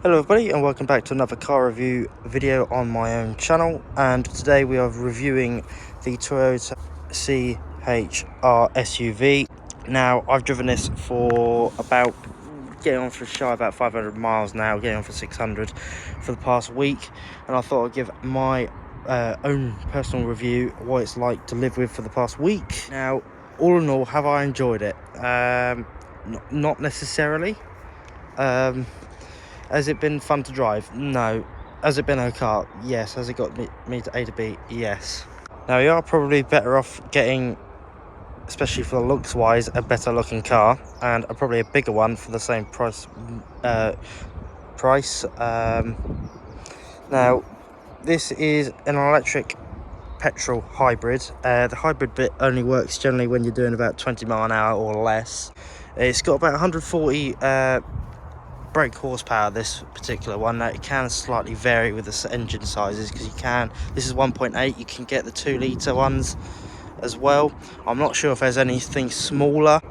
Hello everybody and welcome back to another car review video on my own channel, and today we are reviewing the Toyota CHR SUV. Now I've driven this for about getting on for shy about 500 miles now, getting on for 600 for the past week, and I thought I'd give my own personal review what it's like to live with for the past week. Now all in all, have I enjoyed it? Not necessarily. Has it been fun to drive? No. Has it been a car? Yes. Has it got me to A to B? Yes. Now you are probably better off getting, especially for the looks wise, a better looking car and probably a bigger one for the same price. Now this is an electric petrol hybrid. The hybrid bit only works generally when you're doing about 20 mile an hour or less. It's got about 140 brake horsepower, this particular one. Now it can slightly vary with the engine sizes, because this is 1.8, you can get the 2 litre ones as well. I'm not sure if there's anything smaller.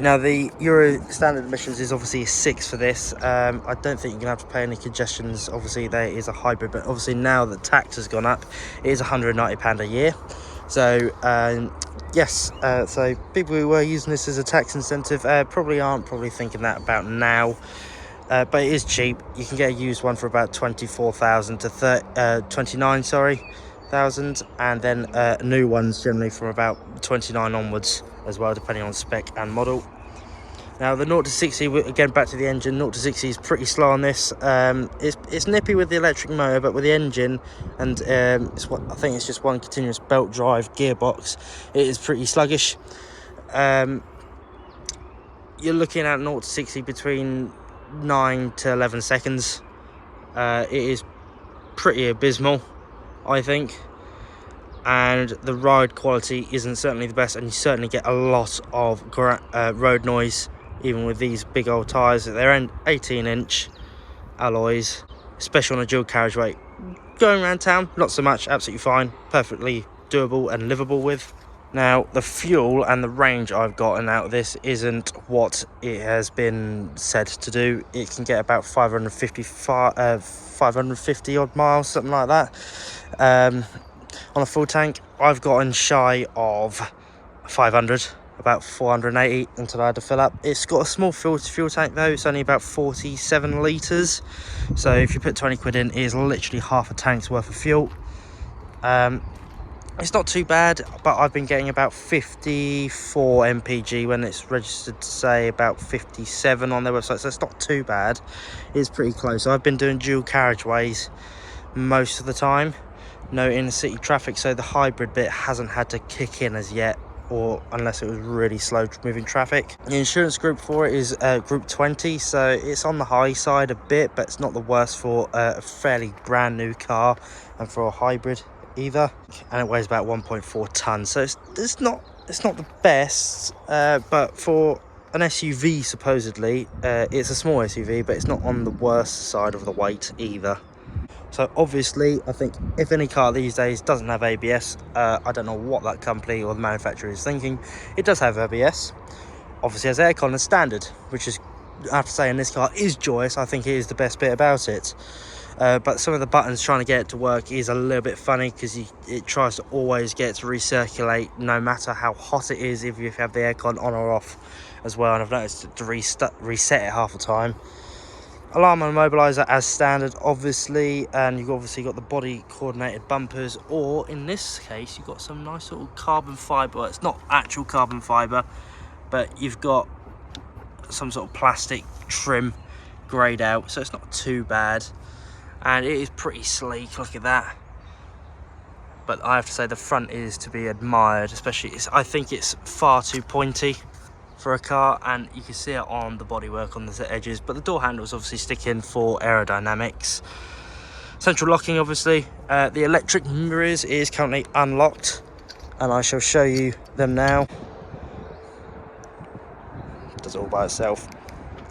Now the Euro standard emissions is obviously 6 for this. I don't think you're gonna have to pay any congestions. Obviously there is a hybrid, but obviously now that tax has gone up, it is £190 a year. So yes, so people who were using this as a tax incentive probably aren't thinking that about now. But it is cheap. You can get a used one for about 24,000 to 29,000, and then new ones generally from about 29 onwards as well, depending on spec and model. Now the 0 to 60, again back to the engine, 0 to 60 is pretty slow on this. It's nippy with the electric motor, but with the engine, and I think it's just one continuous belt drive gearbox, it is pretty sluggish. You're looking at 0 to 60 between 9 to 11 seconds. It is pretty abysmal, I think, and the ride quality isn't certainly the best, and you certainly get a lot of road noise even with these big old tyres. They're 18-inch alloys, especially on a dual carriageway. Going around town, not so much, absolutely fine, perfectly doable and livable with. Now the fuel and the range I've gotten out of this isn't what it has been said to do. It can get about 550 odd miles, something like that. On a full tank I've gotten shy of 500, about 480 until I had to fill up. It's got a small fuel tank though. It's only about 47 litres, so if you put 20 quid in, it is literally half a tank's worth of fuel. It's not too bad, but I've been getting about 54 mpg when it's registered to say about 57 on their website, so it's not too bad. It's pretty close. I've been doing dual carriageways most of the time, no inner city traffic, so the hybrid bit hasn't had to kick in as yet, or unless it was really slow moving traffic. The insurance group for it is group 20, so it's on the high side a bit, but it's not the worst for a fairly brand new car and for a hybrid either, and it weighs about 1.4 tons, so it's not the best, but for an SUV supposedly, it's a small SUV, but it's not on the worst side of the weight either. So obviously I think if any car these days doesn't have ABS, I don't know what that company or the manufacturer is thinking. It does have ABS, obviously has aircon as standard, which is, I have to say, in this car is joyous. I think it is the best bit about it. But some of the buttons trying to get it to work is a little bit funny, because it tries to always get it to recirculate no matter how hot it is, if you have the aircon on or off as well, and I've noticed to reset it half the time. Alarm and immobiliser as standard obviously, and you've obviously got the body coordinated bumpers, or in this case you've got some nice little carbon fibre. Well, it's not actual carbon fibre, but you've got some sort of plastic trim greyed out, so it's not too bad. And it is pretty sleek, look at that. But I have to say the front is to be admired, especially I think it's far too pointy for a car, and you can see it on the bodywork on the edges, but the door handles obviously stick in for aerodynamics. Central locking obviously. The electric mirrors is currently unlocked, and I shall show you them now. It does it all by itself,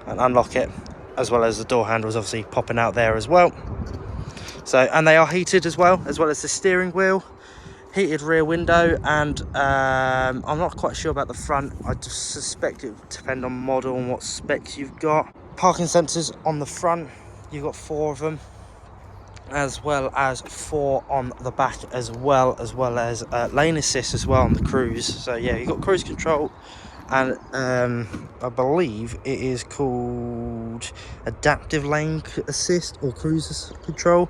and unlock it, as well as the door handles obviously popping out there as well. So, and they are heated as well as the steering wheel, heated rear window, and I'm not quite sure about the front. I just suspect it would depend on model and what specs you've got. Parking sensors on the front, You've got 4 of them, as well as 4 on the back as well as lane assist as well on the cruise. So yeah, you've got cruise control, and I believe it is called adaptive lane assist or cruise control.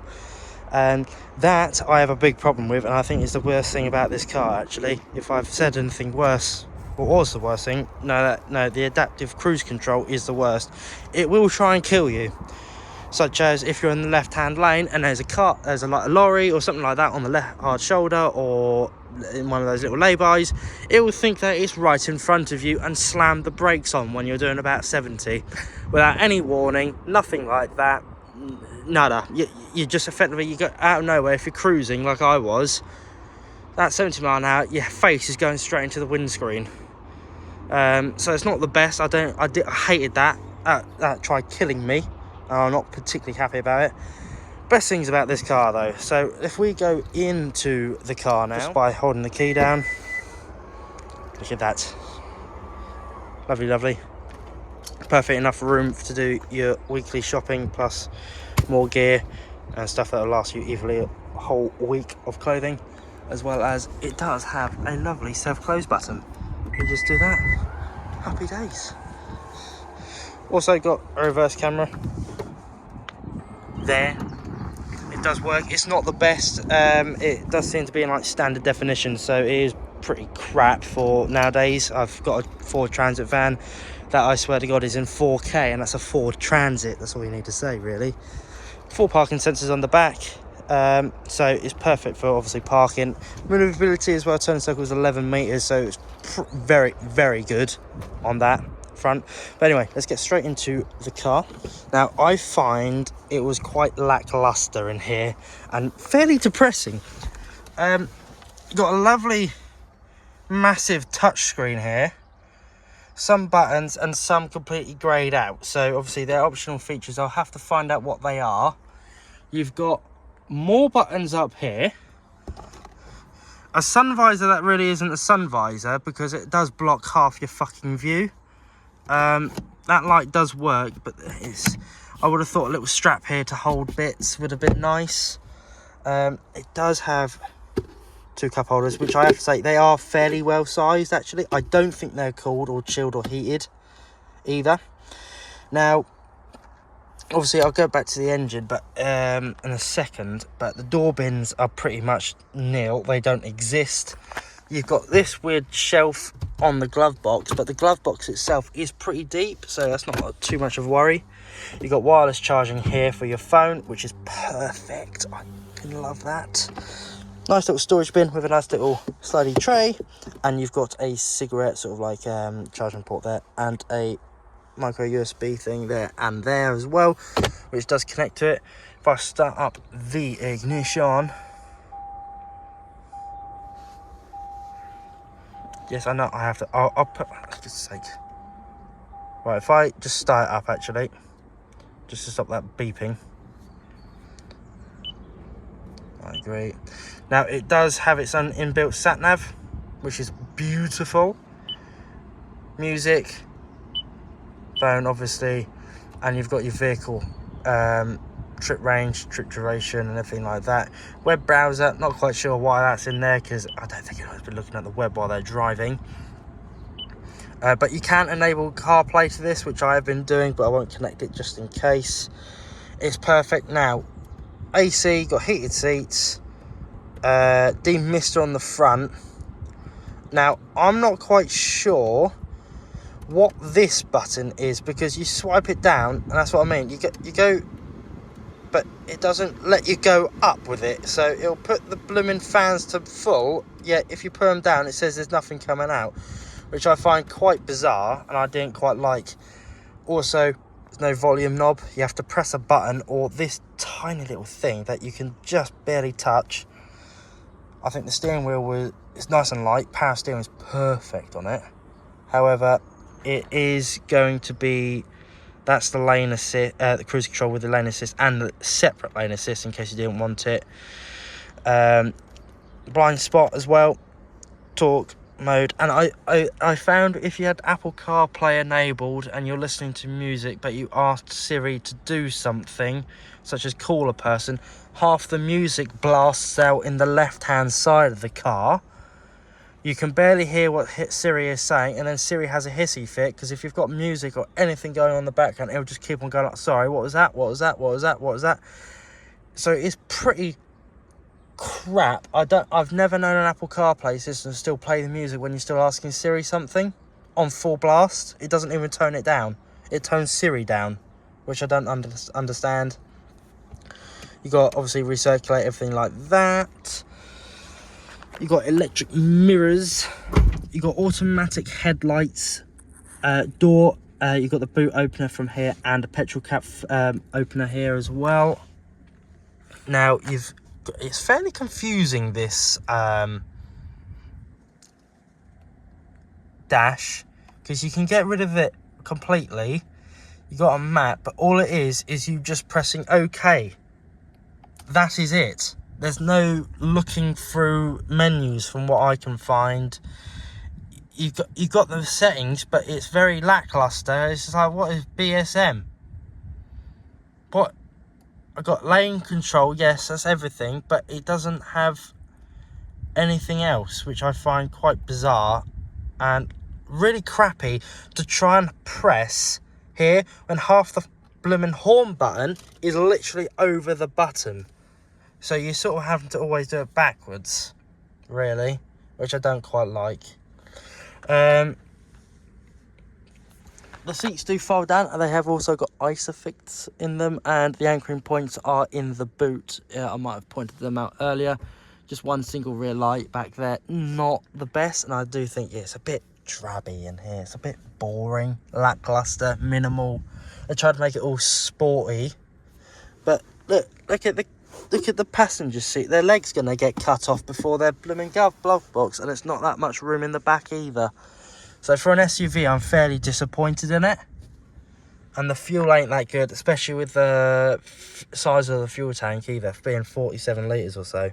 And that I have a big problem with, and I think is the worst thing about this car, actually. If I've said anything worse, what was the worst thing? No, the adaptive cruise control is the worst. It will try and kill you, such as if you're in the left-hand lane and there's a lorry or something like that on the left hard shoulder, or in one of those little lay-bys, it will think that it's right in front of you and slam the brakes on when you're doing about 70 without any warning, nothing like that. Nada. You just effectively, you go out of nowhere. If you're cruising like I was, that 70 mile an hour, your face is going straight into the windscreen. So it's not the best. I hated that. That tried killing me. I'm not particularly happy about it. Best things about this car though. So if we go into the car now, just by holding the key down, look at that. Lovely, lovely. Perfect enough room to do your weekly shopping, plus more gear and stuff that will last you easily a whole week of clothing. As well as it does have a lovely self-close button. You just do that. Happy days. Also got a reverse camera there. It does work. It's not the best. It does seem to be in like standard definition, so it is pretty crap for nowadays. I've got a Ford Transit van that I swear to God is in 4K, and that's a Ford Transit. That's all you need to say, really. 4 parking sensors on the back, so it's perfect for obviously parking. Maneuverability as well. Turn circle is 11 meters, so it's very, very good on that front. But anyway, let's get straight into the car. Now, I find it was quite lackluster in here and fairly depressing. Got a lovely, massive touchscreen here. Some buttons and some completely greyed out, so obviously they're optional features. I'll have to find out what they are. You've got more buttons up here, a sun visor that really isn't a sun visor because it does block half your fucking view. That light does work, but I would have thought a little strap here to hold bits would have been nice. It does have 2 cup holders, which I have to say they are fairly well sized actually. I don't think they're cooled or chilled or heated either. Now obviously I'll go back to the engine but in a second, but the door bins are pretty much nil. They don't exist. You've got this weird shelf on the glove box, but the glove box itself is pretty deep, so that's not too much of a worry. You've got wireless charging here for your phone, which is perfect. I can love that. Nice little storage bin with a nice little slidey tray, and you've got a cigarette sort of like charging port there, and a micro USB thing there and there as well, which does connect to it. If I start up the ignition, yes, I know I have to. I'll put. For goodness sake. Right, if I just start it up actually, just to stop that beeping. I agree. Now it does have its own inbuilt sat nav, which is beautiful. Music, phone obviously, and you've got your vehicle trip range, trip duration and everything like that. Web browser, not quite sure why that's in there because I don't think anyone's been looking at the web while they're driving. But you can enable CarPlay to this, which I have been doing, but I won't connect it just in case. It's perfect. Now AC, got heated seats, demister on the front. Now I'm not quite sure what this button is because you swipe it down, and that's what I mean. You go, but it doesn't let you go up with it, so it'll put the blooming fans to full, yet if you put them down it says there's nothing coming out, which I find quite bizarre and I didn't quite like. Also, there's no volume knob. You have to press a button or this tiny little thing that you can just barely touch. I think the steering wheel is nice and light. Power steering is perfect on it. However, it is going to be, that's the lane assist, the cruise control with the lane assist and the separate lane assist in case you didn't want it. Blind spot as well. Torque, mode. And I found if you had Apple CarPlay enabled and you're listening to music but you asked Siri to do something such as call a person, half the music blasts out in the left hand side of the car. You can barely hear what Siri is saying, and then Siri has a hissy fit because if you've got music or anything going on in the background, it'll just keep on going like, sorry, what was that, what was that, what was that, what was that. So it's pretty crap. I've never known an Apple CarPlay system still play the music when you're still asking Siri something on full blast. It doesn't even tone it down. It tones Siri down, which I don't understand. You got obviously recirculate, everything like that. You got electric mirrors. You got automatic headlights. Door. You got the boot opener from here and a petrol cap opener here as well. Now it's fairly confusing, this dash, because you can get rid of it completely. You got a map, but all it is you just pressing OK. That is it. There's no looking through menus from what I can find. You've got the settings, but it's very lackluster. It's just like, what is BSM? What? I got lane control, yes, that's everything, but it doesn't have anything else, which I find quite bizarre and really crappy to try and press here when half the blooming horn button is literally over the button. So you're sort of having to always do it backwards, really, which I don't quite like. The seats do fold down, and they have also got isofix in them, and the anchoring points are in the boot. I might have pointed them out earlier. Just one single rear light back there. Not the best, and I do think it's a bit drabby in here. It's a bit boring, lackluster, minimal. They tried to make it all sporty, but look at the passenger seat. Their leg's gonna get cut off before their blooming glove box, and it's not that much room in the back either. So for an SUV, I'm fairly disappointed in it. And the fuel ain't that good, especially with the size of the fuel tank either, being 47 litres or so.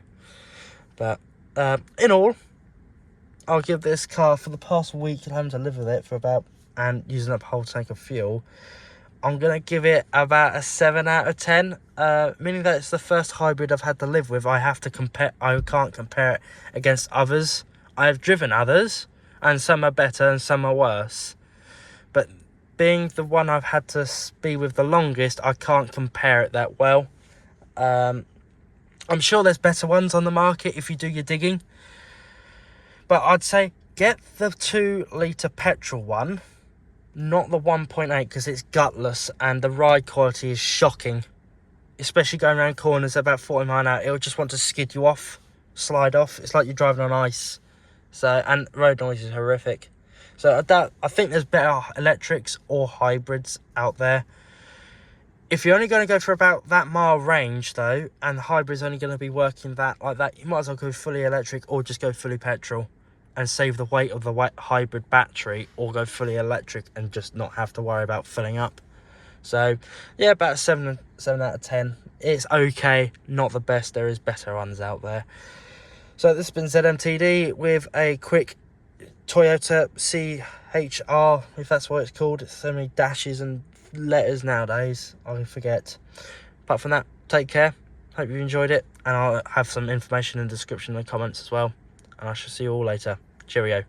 But in all, I'll give this car, for the past week and having to live with it for about, and using up a whole tank of fuel, I'm going to give it about a 7 out of 10, meaning that it's the first hybrid I've had to live with. I can't compare it against others. I have driven others, and some are better and some are worse. But being the one I've had to be with the longest, I can't compare it that well. I'm sure there's better ones on the market if you do your digging. But I'd say get the 2 litre petrol one, not the 1.8, because it's gutless and the ride quality is shocking. Especially going around corners at about 40 miles an hour, it'll just want to skid you off, slide off. It's like you're driving on ice. So, and road noise is horrific. So I think there's better electrics or hybrids out there. If you're only going to go for about that mile range though, and the hybrid's only going to be working like that, you might as well go fully electric or just go fully petrol and save the weight of the hybrid battery, or go fully electric and just not have to worry about filling up. So yeah, about 7 out of 10. It's okay, not the best. There is better ones out there. So this has been ZMTD with a quick Toyota CHR, if that's what it's called. It's so many dashes and letters nowadays, I forget. Apart from that, take care. Hope you enjoyed it, and I'll have some information in the description and comments as well. And I shall see you all later. Cheerio.